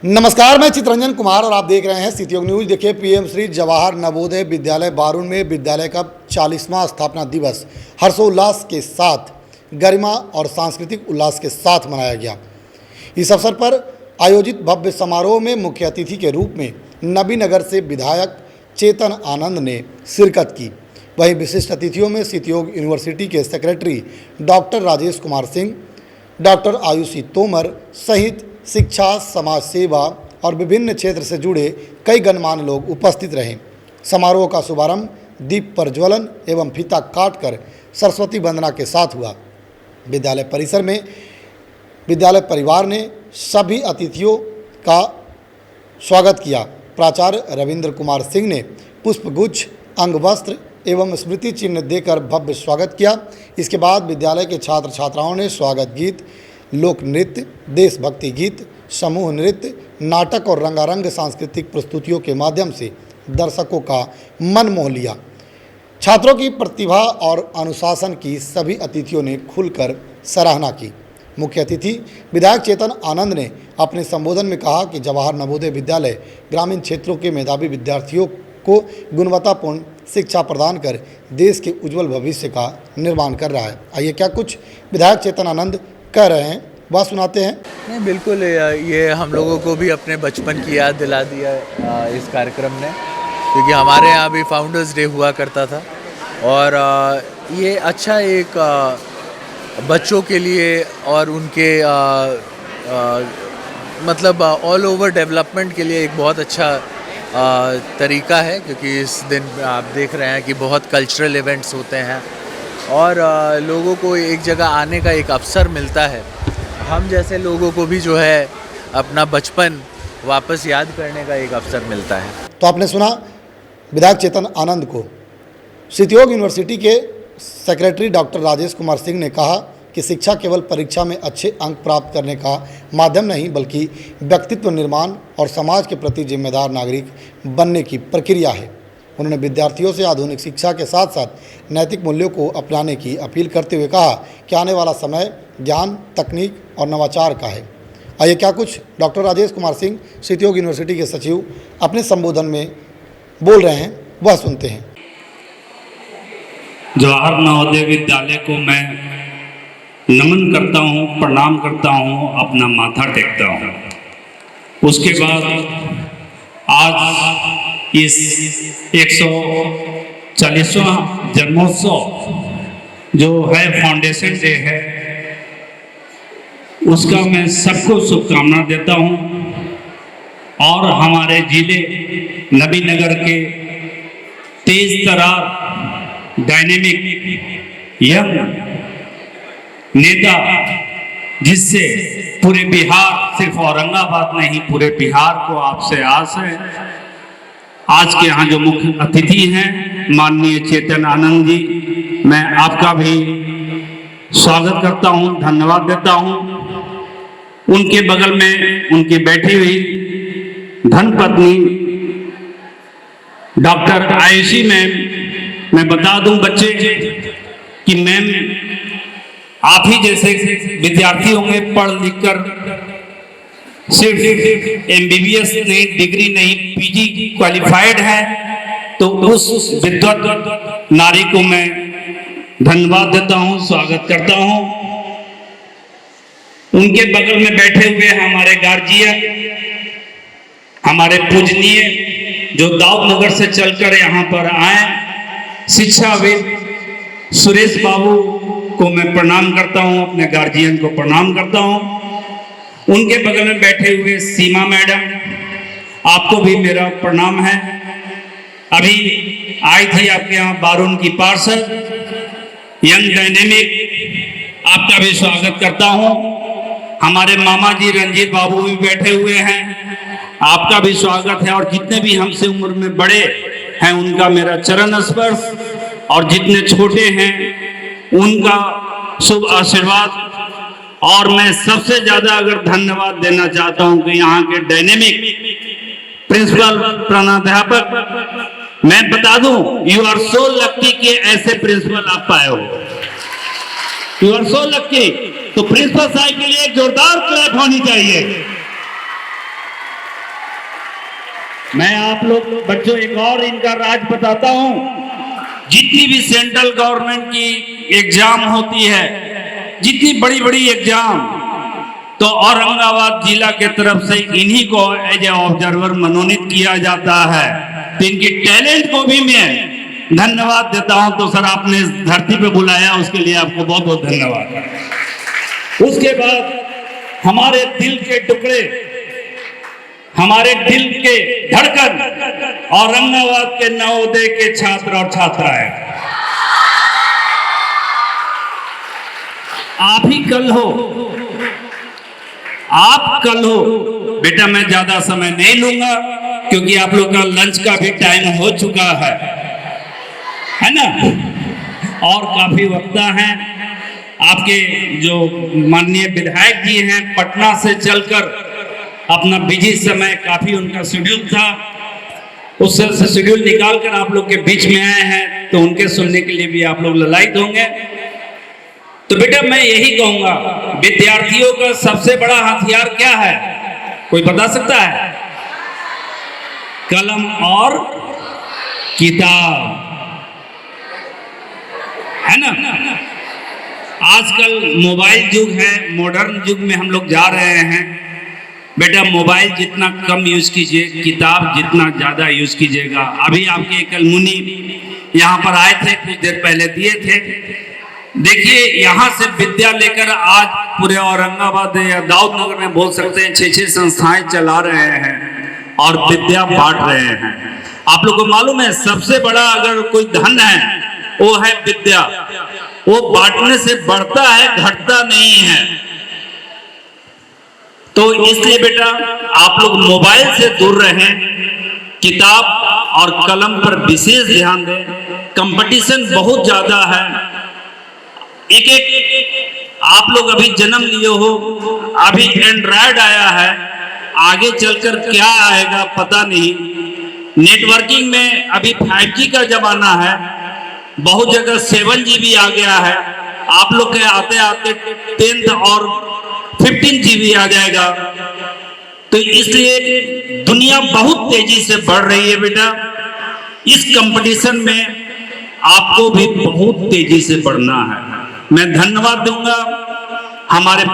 नमस्कार, मैं चित्रंजन कुमार और आप देख रहे हैं सिटीयोग न्यूज। देखिए, पीएम श्री जवाहर नवोदय विद्यालय बारून में विद्यालय का 40वां स्थापना दिवस हर्षोल्लास के साथ, गरिमा और सांस्कृतिक उल्लास के साथ मनाया गया। इस अवसर पर आयोजित भव्य समारोह में मुख्य अतिथि के रूप में नबीनगर से विधायक चेतन आनंद ने शिरकत की। वहीं विशिष्ट अतिथियों में सिटीयोग यूनिवर्सिटी के secretary doctor Rajesh Kumar Singh, doctor Ayushi Tomar सहित शिक्षा, समाज सेवा और विभिन्न क्षेत्र से जुड़े कई गणमान्य लोग उपस्थित रहे। समारोह का शुभारंभ दीप प्रज्वलन एवं फीता काटकर सरस्वती वंदना के साथ हुआ। विद्यालय परिसर में विद्यालय परिवार ने सभी अतिथियों का स्वागत किया। प्राचार्य रविंद्र कुमार सिंह ने पुष्पगुच्छ, अंगवस्त्र एवं स्मृति चिन्ह देकर भव्य स्वागत किया। इसके बाद विद्यालय के छात्र छात्राओं ने स्वागत गीत, लोक नृत्य, देशभक्ति गीत, समूह नृत्य, नाटक और रंगारंग सांस्कृतिक प्रस्तुतियों के माध्यम से दर्शकों का मन मोह लिया। छात्रों की प्रतिभा और अनुशासन की सभी अतिथियों ने खुलकर सराहना की। मुख्य अतिथि विधायक चेतन आनंद ने अपने संबोधन में कहा कि जवाहर नवोदय विद्यालय ग्रामीण क्षेत्रों के मेधावी विद्यार्थियों को गुणवत्तापूर्ण शिक्षा प्रदान कर देश के उज्जवल भविष्य का निर्माण कर रहा है। आइए क्या कुछ विधायक चेतन आनंद कह रहे हैं वह सुनाते हैं। नहीं, बिल्कुल, ये हम लोगों को भी अपने बचपन की याद दिला दिया इस कार्यक्रम ने, क्योंकि हमारे यहाँ भी फाउंडर्स डे हुआ करता था और ये अच्छा एक बच्चों के लिए और उनके मतलब ऑल ओवर डेवलपमेंट के लिए एक बहुत अच्छा तरीका है, क्योंकि इस दिन आप देख रहे हैं कि बहुत कल्चरल इवेंट्स होते हैं और लोगों को एक जगह आने का एक अवसर मिलता है। हम जैसे लोगों को भी जो है अपना बचपन वापस याद करने का एक अवसर मिलता है। तो आपने सुना विधायक चेतन आनंद को। सिटीयोग यूनिवर्सिटी के सेक्रेटरी डॉक्टर राजेश कुमार सिंह ने कहा कि शिक्षा केवल परीक्षा में अच्छे अंक प्राप्त करने का माध्यम नहीं, बल्कि व्यक्तित्व निर्माण और समाज के प्रति जिम्मेदार नागरिक बनने की प्रक्रिया है। उन्होंने विद्यार्थियों से आधुनिक शिक्षा के साथ साथ नैतिक मूल्यों को अपनाने की अपील करते हुए कहा कि आने वाला समय ज्ञान, तकनीक और नवाचार का है। आइए क्या कुछ डॉक्टर राजेश कुमार सिंह, सिटीयोग यूनिवर्सिटी के सचिव, अपने संबोधन में बोल रहे हैं, वह सुनते हैं। जवाहर नवोदय विद्यालय को मैं नमन करता हूँ, प्रणाम करता हूँ, अपना माथा टेकता हूँ। उसके बाद आज इस 140वां जन्मोत्सव जो है, फाउंडेशन डे है, उसका मैं सबको शुभकामना देता हूँ और हमारे जिले नबीनगर के तेज तरार डायनेमिक यंग नेता, जिससे पूरे बिहार, सिर्फ औरंगाबाद नहीं पूरे बिहार को आपसे आस है। आज के यहाँ जो मुख्य अतिथि हैं माननीय चेतन आनंद जी, मैं आपका भी स्वागत करता हूँ, धन्यवाद देता हूँ। उनके बगल में उनकी बैठी हुई धर्मपत्नी डॉक्टर आयुषी मैम, मैं बता दूं बच्चे कि मैम आप ही जैसे विद्यार्थी होंगे, पढ़ लिख कर सिर्फ MBBS नहीं, डिग्री नहीं, PG क्वालिफाइड है, तो उस विद्वत नारी को मैं धन्यवाद देता हूं, स्वागत करता हूं। उनके बगल में बैठे हुए हमारे गार्जियन, हमारे पूजनीय, जो दाऊदनगर से चलकर यहाँ पर आए, शिक्षाविद सुरेश बाबू को मैं प्रणाम करता हूँ, अपने गार्जियन को प्रणाम करता हूँ। उनके बगल में बैठे हुए सीमा मैडम, आपको भी मेरा प्रणाम है। अभी आई थी आपके यहाँ बारून की पार्षद, यंग डायनेमिक, आपका भी स्वागत करता हूँ। हमारे मामा जी रंजीत बाबू भी बैठे हुए हैं, आपका भी स्वागत है। और जितने भी हमसे उम्र में बड़े हैं उनका मेरा चरण स्पर्श, और जितने छोटे हैं उनका शुभ आशीर्वाद। और मैं सबसे ज्यादा अगर धन्यवाद देना चाहता हूं कि यहाँ के डायनेमिक प्रिंसिपल, प्रधानाध्यापक, मैं बता दूं, यू आर सो लकी कि ऐसे प्रिंसिपल आप पाए हो। You are so lucky. तो प्रिंसिपल साहब के लिए एक जोरदार क्लैप होनी चाहिए। मैं आप लोग बच्चों एक और इनका राज बताता हूं। जितनी भी सेंट्रल गवर्नमेंट की एग्जाम होती है, जितनी बड़ी बड़ी एग्जाम, तो औरंगाबाद जिला के तरफ से इन्हीं को एज ए ऑब्जर्वर मनोनीत किया जाता है। तो इनकी टैलेंट को भी मैं धन्यवाद देता हूं। तो सर, आपने इस धरती पे बुलाया, उसके लिए आपको बहुत बहुत धन्यवाद। उसके बाद हमारे दिल के टुकड़े, हमारे दिल के धड़कन, औरंगाबाद के नवोदय के छात्र और छात्राएं, आप ही कल हो, आप कल हो। बेटा, मैं ज्यादा समय नहीं लूंगा क्योंकि आप लोग का लंच का भी टाइम हो चुका है ना, और काफी वक्ता हैं। आपके जो माननीय विधायक जी हैं, पटना से चलकर अपना बिजी समय, काफी उनका शेड्यूल था, उससे शेड्यूल निकाल कर आप लोग के बीच में आए हैं, तो उनके सुनने के लिए भी आप लोग ललायत होंगे। तो बेटा, मैं यही कहूंगा, विद्यार्थियों का सबसे बड़ा हथियार क्या है? कोई बता सकता है? कलम और किताब, है ना। आजकल मोबाइल युग है, मॉडर्न युग में हम लोग जा रहे हैं। बेटा, मोबाइल जितना कम यूज कीजिए, किताब जितना ज्यादा यूज कीजिएगा। अभी आपके कलमुनी यहाँ पर आए थे, कुछ देर पहले दिए थे। देखिए, यहाँ से विद्या लेकर आज पूरे औरंगाबाद या दाऊद नगर में बोल सकते हैं 6-6 संस्थाएं चला रहे हैं और विद्या बांट रहे हैं। आप लोग को मालूम है, सबसे बड़ा अगर कोई धन है वो है विद्या। वो बांटने से बढ़ता है, घटता नहीं है। तो इसलिए बेटा, आप लोग मोबाइल से दूर रहें, किताब और कलम पर विशेष ध्यान दें। कंपटीशन बहुत ज्यादा है। एक आप लोग अभी जन्म लिए हो, अभी एंड्रॉयड आया है, आगे चलकर क्या आएगा पता नहीं। नेटवर्किंग में अभी 5G का जमाना है, बहुत जगह 7G भी आ गया है। आप लोग के आते आते 10th और 15GB आ जाएगा। तो इसलिए दुनिया बहुत तेजी से बढ़ रही है बेटा। इस कंपटीशन में आपको भी बहुत तेजी से बढ़ना है। मैं धन्यवाद दूंगा हमारे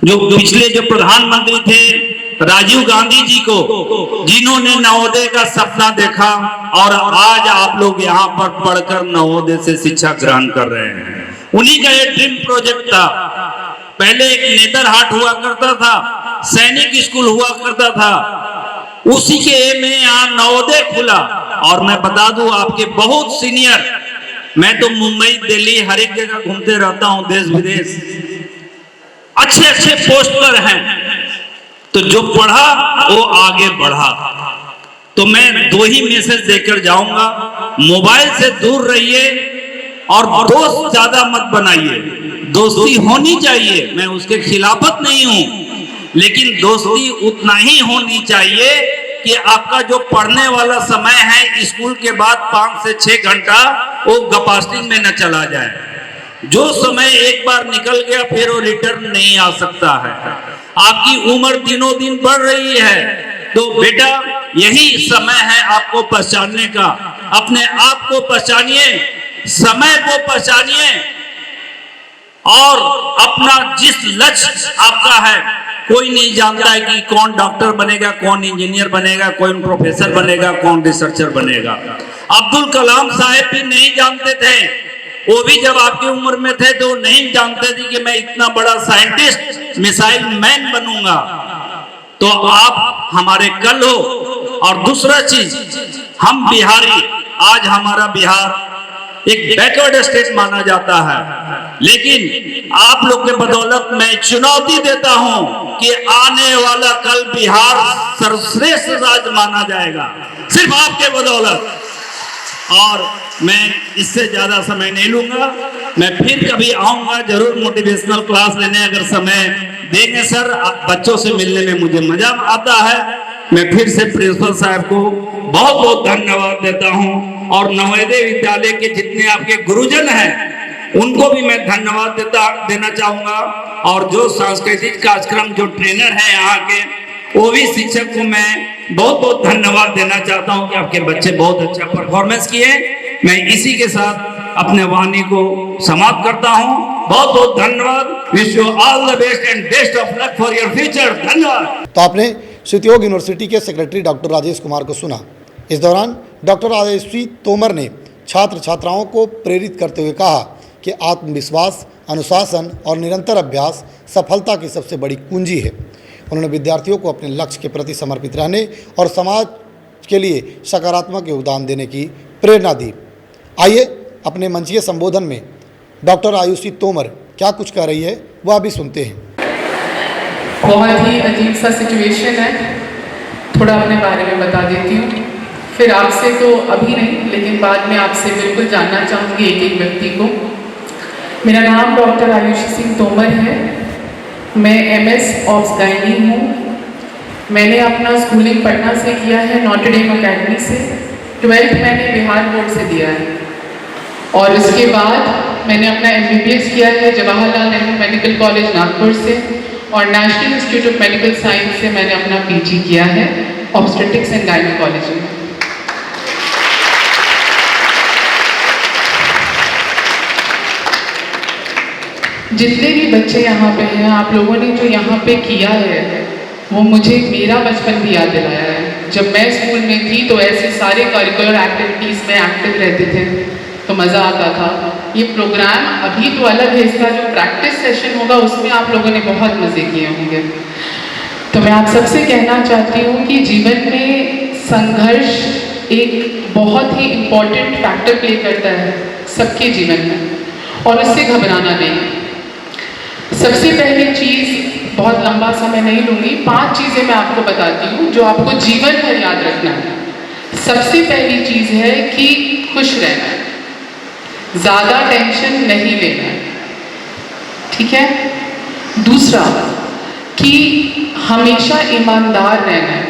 जो पिछले जो प्रधानमंत्री थे राजीव गांधी जी को, जिन्होंने नवोदय का सपना देखा और आज आप लोग यहाँ पर पढ़कर नवोदय से शिक्षा ग्रहण कर रहे हैं। उन्हीं का एक ड्रीम प्रोजेक्ट था। पहले एक नेतरहाट हुआ करता था, सैनिक स्कूल हुआ करता था, उसी के में यहाँ नवोदय खुला। और मैं बता दूं, आपके बहुत सीनियर, मैं तो मुंबई, दिल्ली, हर एक जगह घूमते रहता हूं, देश विदेश, अच्छे अच्छे पोस्ट पर हैं। तो जो पढ़ा वो आगे बढ़ा। तो मैं 2 ही मैसेज देकर जाऊंगा, मोबाइल से दूर रहिए और दोस्त ज्यादा मत बनाइए। दोस्ती होनी चाहिए, मैं उसके खिलाफत नहीं हूं, लेकिन दोस्ती उतना ही होनी चाहिए कि आपका जो पढ़ने वाला समय है स्कूल के बाद 5 से 6 घंटा, वो गपास्टिंग में न चला जाए। जो समय एक बार निकल गया फिर वो रिटर्न नहीं आ सकता है। आपकी उम्र दिनों दिन बढ़ रही है, तो बेटा यही समय है आपको पहचानने का। अपने आप को पहचानिए, समय को पहचानिए और अपना जिस लक्ष्य आपका है, कोई नहीं जानता है कि कौन डॉक्टर बनेगा, कौन इंजीनियर बनेगा, कौन प्रोफेसर बनेगा, कौन रिसर्चर बनेगा। अब्दुल कलाम साहब भी नहीं जानते थे, वो भी जब आपकी उम्र में थे तो नहीं जानते थे कि मैं इतना बड़ा साइंटिस्ट, मिसाइल मैन बनूंगा। तो आप हमारे कल हो। और दूसरा चीज, हम बिहारी, आज हमारा बिहार एक बैकवर्ड स्टेट माना जाता है, लेकिन आप लोग के बदौलत मैं चुनौती देता हूं कि आने वाला कल बिहार सर्वश्रेष्ठ राज्य माना जाएगा, सिर्फ आपके बदौलत। और मैं इससे ज्यादा समय नहीं लूंगा, मैं फिर कभी आऊंगा जरूर मोटिवेशनल क्लास लेने, अगर समय देंगे सर। बच्चों से मिलने में मुझे मजा आता है। मैं फिर से प्रिंसिपल साहब को बहुत बहुत धन्यवाद देता हूं और नवोदय विद्यालय के जितने आपके गुरुजन हैं उनको भी मैं धन्यवाद देना चाहूंगा। और जो सांस्कृतिक कार्यक्रम जो ट्रेनर हैं यहाँ के, वो भी शिक्षक को मैं बहुत बहुत धन्यवाद देना चाहता हूं कि आपके बच्चे बहुत अच्छा परफॉर्मेंस किए। मैं इसी के साथ अपने वाणी को समाप्त करता हूं। बहुत बहुत धन्यवाद। Wish you all the best and best of luck for your future. धन्यवाद। तो आपने सितयोग यूनिवर्सिटी के सेक्रेटरी डॉक्टर राजेश कुमार को सुना। इस दौरान डॉक्टर राजेश्री तोमर ने छात्र छात्राओं को प्रेरित करते हुए कहा कि आत्मविश्वास, अनुशासन और निरंतर अभ्यास सफलता की सबसे बड़ी कुंजी है। उन्होंने विद्यार्थियों को अपने लक्ष्य के प्रति समर्पित रहने और समाज के लिए सकारात्मक योगदान देने की प्रेरणा दी। आइए अपने मंचीय संबोधन में डॉक्टर आयुषी तोमर क्या कुछ कह रही है वह अभी सुनते हैं। बहुत ही अजीब सा सिचुएशन है, थोड़ा अपने बारे में बता देती हूँ, फिर आपसे तो अभी नहीं लेकिन बाद में आपसे बिल्कुल जानना चाहूँगी एक एक व्यक्ति को। मेरा नाम डॉक्टर आयुषी सिंह तोमर है। मैं MS ऑब्स गायनी हूँ। मैंने अपना स्कूलिंग पटना से किया है, नॉटर डेम अकेडमी से। 12th मैंने बिहार बोर्ड से दिया है और उसके बाद मैंने अपना MBBS किया है जवाहरलाल नेहरू मेडिकल कॉलेज नागपुर से और national institute of medical science से मैंने अपना PG किया है ऑब्स्टेट्रिक्स एंड गायनेकोलॉजी में। जितने भी बच्चे यहाँ पे हैं, आप लोगों ने जो यहाँ पे किया है वो मुझे मेरा बचपन भी याद दिलाया है। जब मैं स्कूल में थी तो ऐसे सारे करिकुलर एक्टिविटीज़ में एक्टिव रहते थे तो मज़ा आता था। ये प्रोग्राम अभी तो अलग है, इसका जो प्रैक्टिस सेशन होगा उसमें आप लोगों ने बहुत मज़े किए होंगे। तो मैं आप सबसे कहना चाहती हूँ कि जीवन में संघर्ष एक बहुत ही इम्पॉर्टेंट फैक्टर प्ले करता है सबके जीवन में और उससे घबराना नहीं। सबसे पहली चीज़, बहुत लंबा समय नहीं लूँगी, 5 चीज़ें मैं आपको बताती हूँ जो आपको जीवन भर याद रखना है। सबसे पहली चीज़ है कि खुश रहना है, ज़्यादा टेंशन नहीं लेना है, ठीक है। दूसरा कि हमेशा ईमानदार रहना है।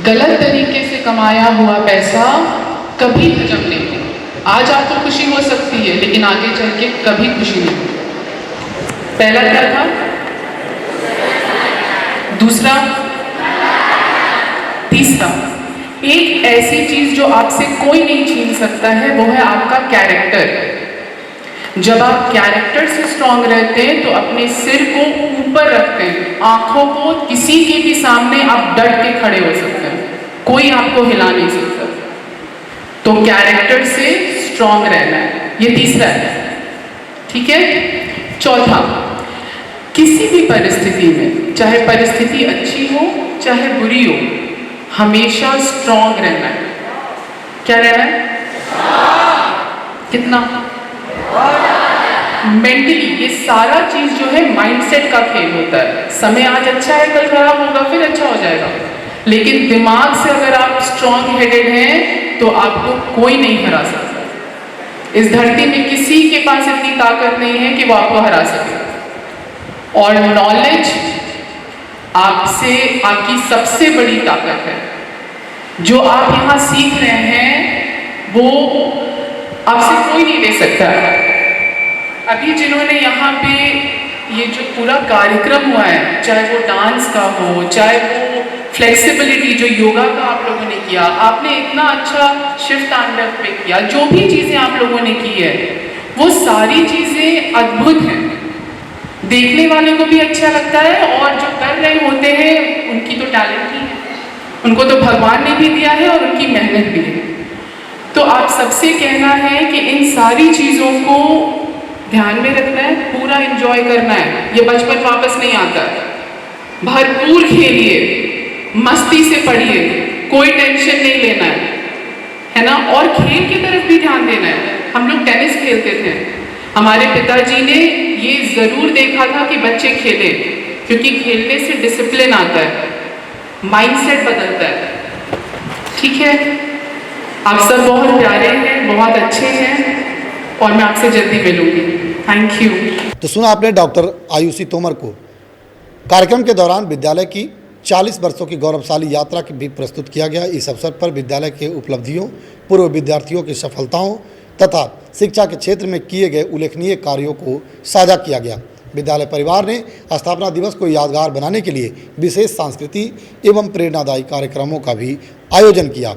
गलत तरीके से कमाया हुआ पैसा कभी हजम नहीं होगा। आज आपको खुशी हो सकती है लेकिन आगे चल के कभी खुशी नहीं होगी। पहला क्या था? दूसरा, तीसरा, एक ऐसी चीज जो आपसे कोई नहीं छीन सकता है वो है आपका कैरेक्टर। जब आप कैरेक्टर से स्ट्रांग रहते हैं तो अपने सिर को ऊपर रखते हैं, आंखों को किसी के भी सामने आप डट के खड़े हो सकते हैं, कोई आपको हिला नहीं सकता। तो कैरेक्टर से स्ट्रांग रहना है, ये तीसरा है, ठीक है। चौथा, किसी भी परिस्थिति में, चाहे परिस्थिति अच्छी हो चाहे बुरी हो, हमेशा स्ट्रांग रहना है। क्या रहना है? कितना? मेंटली। ये सारा चीज जो है माइंडसेट का खेल होता है। समय आज अच्छा है, कल खराब होगा, फिर अच्छा हो जाएगा, लेकिन दिमाग से अगर आप स्ट्रांग हेडेड हैं तो आपको कोई नहीं हरा सकता। इस धरती में किसी के पास इतनी ताकत नहीं है कि वो आपको हरा सके। और नॉलेज आपसे आपकी सबसे बड़ी ताकत है। जो आप यहाँ सीख रहे हैं वो आपसे कोई नहीं ले सकता। अभी जिन्होंने यहाँ पे ये जो पूरा कार्यक्रम हुआ है, चाहे वो डांस का हो, चाहे वो फ्लेक्सिबिलिटी जो योगा का आप लोगों ने किया, आपने इतना अच्छा शिव तांडव पे किया, जो भी चीज़ें आप लोगों ने की है वो सारी चीज़ें अद्भुत हैं। देखने वाले को भी अच्छा लगता है और जो कर रहे होते हैं उनकी तो टैलेंट ही है, उनको तो भगवान ने भी दिया है और उनकी मेहनत भी है। तो आप सबसे कहना है कि इन सारी चीज़ों को ध्यान में रखना है, पूरा एंजॉय करना है। ये बचपन वापस नहीं आता है। भरपूर खेलिए, मस्ती से पढ़िए, कोई टेंशन नहीं लेना है ना। और खेल की तरफ भी ध्यान देना है। हम लोग टेनिस खेलते थे, हमारे पिताजी ने ये ज़रूर देखा था कि बच्चे खेलें, क्योंकि खेलने से डिसिप्लिन आता है, माइंडसेट बदलता है, ठीक है। आप सब बहुत प्यारे हैं, बहुत अच्छे हैं और मैं आपसे जल्दी मिलूंगी। Thank you. तो सुना आपने डॉक्टर आयुषी तोमर को। कार्यक्रम के दौरान विद्यालय की 40 वर्षों की गौरवशाली यात्रा की भी प्रस्तुत किया गया। इस अवसर पर विद्यालय के उपलब्धियों, पूर्व विद्यार्थियों की सफलताओं तथा शिक्षा के क्षेत्र में किए गए उल्लेखनीय कार्यों को साझा किया गया। विद्यालय परिवार ने स्थापना दिवस को यादगार बनाने के लिए विशेष सांस्कृतिक एवं प्रेरणादायी कार्यक्रमों का भी आयोजन किया।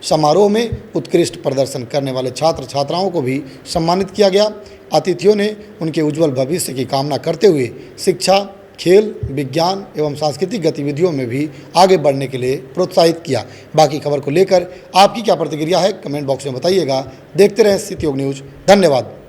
समारोह में उत्कृष्ट प्रदर्शन करने वाले छात्र छात्राओं को भी सम्मानित किया गया। अतिथियों ने उनके उज्जवल भविष्य की कामना करते हुए शिक्षा, खेल, विज्ञान एवं सांस्कृतिक गतिविधियों में भी आगे बढ़ने के लिए प्रोत्साहित किया। बाकी खबर को लेकर आपकी क्या प्रतिक्रिया है, कमेंट बॉक्स में बताइएगा। देखते रहें सिटी न्यूज़। धन्यवाद।